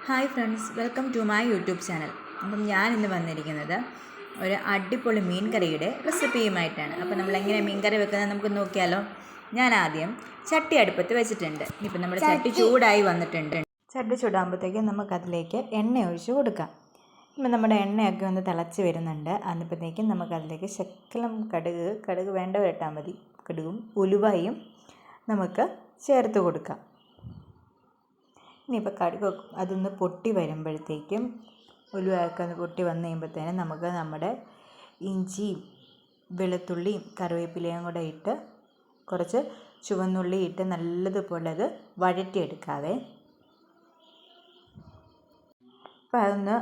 Hi friends, welcome to my YouTube channel. അപ്പം ഞാനിന്ന് വന്നിരിക്കുന്നത് ഒരു അടിപൊളി മീൻ കറിയുടെ റെസിപ്പിയുമായിട്ടാണ്. അപ്പോൾ നമ്മളെങ്ങനെ മീൻ കറി വെക്കുന്നത് നമുക്ക് നോക്കിയാലോ. ഞാൻ ആദ്യം ചട്ടി അടുപ്പത്ത് വെച്ചിട്ടുണ്ട്. ഇപ്പം നമ്മുടെ ചട്ടി ചൂടായി വന്നിട്ടുണ്ട്. ചട്ടി ചൂടാകുമ്പോഴത്തേക്കും നമുക്കതിലേക്ക് എണ്ണ ഒഴിച്ച് കൊടുക്കാം. ഇപ്പം നമ്മുടെ എണ്ണയൊക്കെ ഒന്ന് തിളച്ച് വരുന്നുണ്ട്. അന്നപ്പോഴത്തേക്കും നമുക്കതിലേക്ക് ശകലം കടുക് വേണ്ടവർ ഇട്ടാൽ മതി. കടുകും ഉലുവയും നമുക്ക് ചേർത്ത് കൊടുക്കാം. ഇനിയിപ്പോൾ കടുക് അതൊന്ന് പൊട്ടി വരുമ്പോഴത്തേക്കും ഉലുവയൊക്കെ ഒന്ന് പൊട്ടി വന്നു കഴിയുമ്പോഴത്തേനും നമുക്ക് നമ്മുടെ ഇഞ്ചിയും വെളുത്തുള്ളിയും കറിവേപ്പിലയും കൂടെ ഇട്ട് കുറച്ച് ചുവന്നുള്ളി ഇട്ട് നല്ലതുപോലെ അത് വഴറ്റിയെടുക്കാവേ. അപ്പോൾ അതൊന്ന്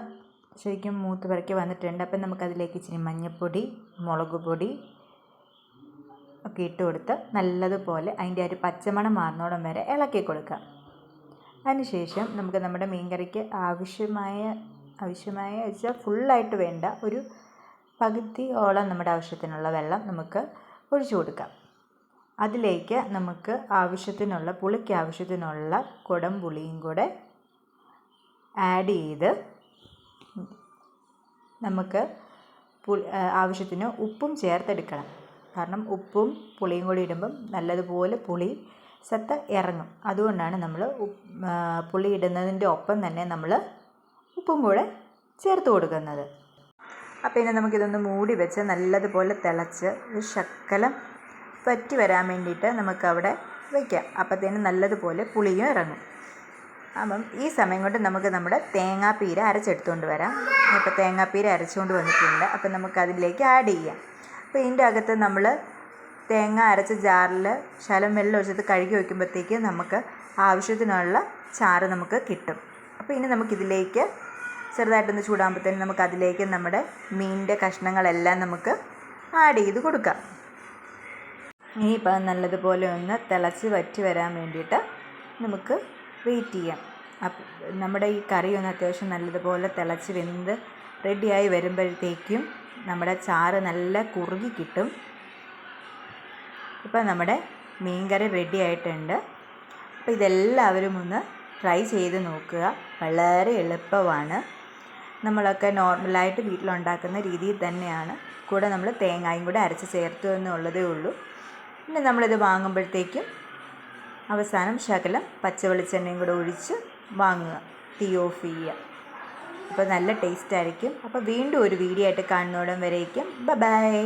ശരിക്കും മൂത്ത് പറക്കി വന്നിട്ടുണ്ട്. അപ്പം നമുക്കതിലേക്ക് ഇച്ചിരി മഞ്ഞൾപ്പൊടി, മുളക് പൊടി ഒക്കെ ഇട്ട് കൊടുത്ത് നല്ലതുപോലെ അതിൻ്റെ ഒരു പച്ചമണം മാറുന്നോടം വരെ ഇളക്കി കൊടുക്കാം. അതിനുശേഷം നമുക്ക് നമ്മുടെ മീൻ കറിക്ക് ആവശ്യമായ വെച്ചാൽ ഫുള്ളായിട്ട് വേണ്ട ഒരു പകുതിയോളം നമ്മുടെ ആവശ്യത്തിനുള്ള വെള്ളം നമുക്ക് ഒഴിച്ചു കൊടുക്കാം. അതിലേക്ക് നമുക്ക് പുളിക്ക് ആവശ്യത്തിനുള്ള കുടംപുളിയും കൂടെ ആഡ് ചെയ്ത് നമുക്ക് ആവശ്യത്തിന് ഉപ്പും ചേർത്തെടുക്കണം. കാരണം ഉപ്പും പുളിയും കൂടി ഇടുമ്പം നല്ലതുപോലെ പുളി സത്ത് ഇറങ്ങും. അതുകൊണ്ടാണ് നമ്മൾ പുളി ഇടുന്നതിൻ്റെ ഒപ്പം തന്നെ നമ്മൾ ഉപ്പും കൂടെ ചേർത്ത് കൊടുക്കുന്നത്. അപ്പോൾ ഇനി നമുക്കിതൊന്ന് മൂടി വെച്ച് നല്ലതുപോലെ തിളച്ച് ഒരു ശകലം വറ്റി വരാൻ വേണ്ടിയിട്ട് നമുക്കവിടെ വയ്ക്കാം. അപ്പോഴത്തേനും നല്ലതുപോലെ പുളിയും ഇറങ്ങും. അപ്പം ഈ സമയം കൊണ്ട് നമുക്ക് നമ്മുടെ തേങ്ങാപ്പീര അരച്ചെടുത്തുകൊണ്ട് വരാം. ഇപ്പോൾ തേങ്ങാപ്പീര അരച്ചുകൊണ്ട് വന്നിട്ടുണ്ട്. അപ്പം നമുക്കതിലേക്ക് ആഡ് ചെയ്യാം. അപ്പോൾ ഇതിൻ്റെ അകത്ത് നമ്മൾ തേങ്ങ അരച്ച ജാറിൽ ശകലം വെള്ളം ഒഴിച്ചത് കഴുകി വയ്ക്കുമ്പോഴത്തേക്ക് നമുക്ക് ആവശ്യത്തിനുള്ള ചാറ് നമുക്ക് കിട്ടും. അപ്പോൾ ഇനി നമുക്കിതിലേക്ക് ചെറുതായിട്ടൊന്ന് ചൂടാകുമ്പോഴത്തേനും നമുക്കതിലേക്ക് നമ്മുടെ മീനിൻ്റെ കഷ്ണങ്ങളെല്ലാം നമുക്ക് ആഡ് ചെയ്ത് കൊടുക്കാം. ഇനിയിപ്പോൾ നല്ലതുപോലെ ഒന്ന് തിളച്ച് വറ്റി വരാൻ വേണ്ടിയിട്ട് നമുക്ക് വെയിറ്റ് ചെയ്യാം. അപ്പം നമ്മുടെ ഈ കറി ഒന്ന് അത്യാവശ്യം നല്ലതുപോലെ തിളച്ച് വെന്ത് റെഡിയായി വരുമ്പോഴത്തേക്കും നമ്മുടെ ചാറ് നല്ല കുറുകി കിട്ടും. ഇപ്പോൾ നമ്മുടെ മീൻ കറി റെഡി ആയിട്ടുണ്ട്. അപ്പോൾ ഇതെല്ലാവരും ഒന്ന് ട്രൈ ചെയ്ത് നോക്കുക. വളരെ എളുപ്പമാണ്. നമ്മളൊക്കെ നോർമലായിട്ട് വീട്ടിലുണ്ടാക്കുന്ന രീതിയിൽ തന്നെയാണ്. കൂടെ നമ്മൾ തേങ്ങയും കൂടെ അരച്ച് ചേർത്തു എന്നുള്ളതേ ഉള്ളൂ. പിന്നെ നമ്മളിത് വാങ്ങുമ്പോഴത്തേക്കും അവസാനം ശകലം പച്ച വെളിച്ചെണ്ണയും കൂടെ ഒഴിച്ച് വാങ്ങുക. തീ ഓഫ് ചെയ്യുക. അപ്പോൾ നല്ല ടേസ്റ്റ് ആയിരിക്കും. അപ്പോൾ വീണ്ടും ഒരു വീഡിയോ ആയിട്ട് കാണുന്നോടം വരേക്കും ബൈ.